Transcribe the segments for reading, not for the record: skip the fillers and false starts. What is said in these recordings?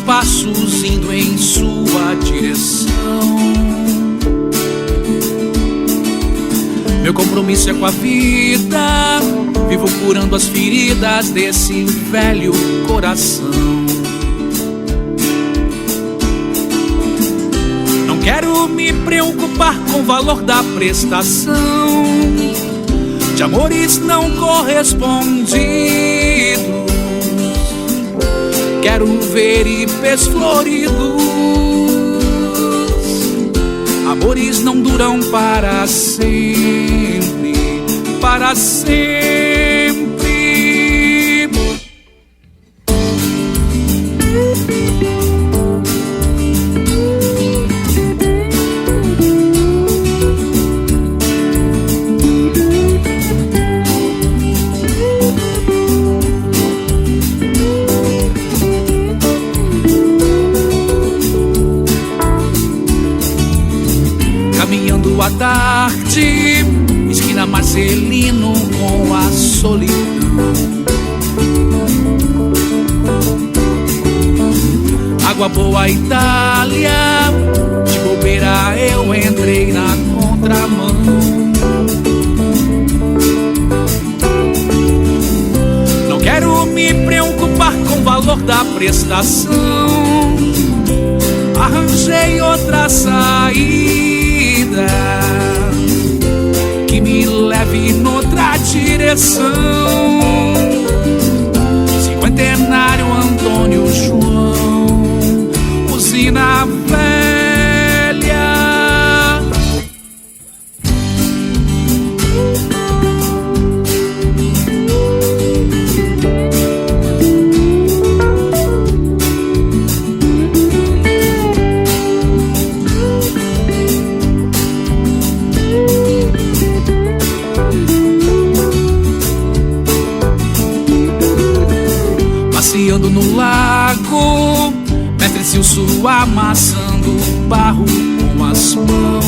passos indo em sua direção. Meu compromisso é com a vida, vivo curando as feridas desse velho coração. Não quero me preocupar com o valor da prestação de amores não correspondidos. Quero ver ipês floridos. Amores não duram para sempre, para sempre. Caminhando à tarde, esquina Marcelino com a solidão. Água boa Itália, de bobeira eu entrei na contramão. Não quero me preocupar com o valor da prestação. Arranjei outra saída que me leve noutra direção. Cinquentenário Antônio João, usina velha. Passeando no lago, mestre Cilso amassando barro com as mãos.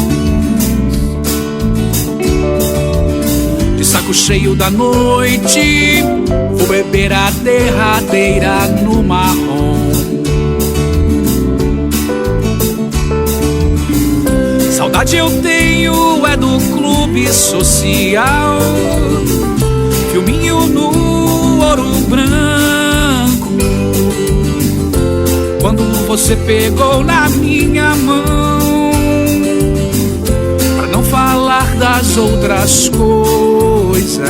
De saco cheio da noite, vou beber a derradeira no marrom. Saudade eu tenho é do clube social, filminho no Ouro Branco. Quando você pegou na minha mão, pra não falar das outras coisas.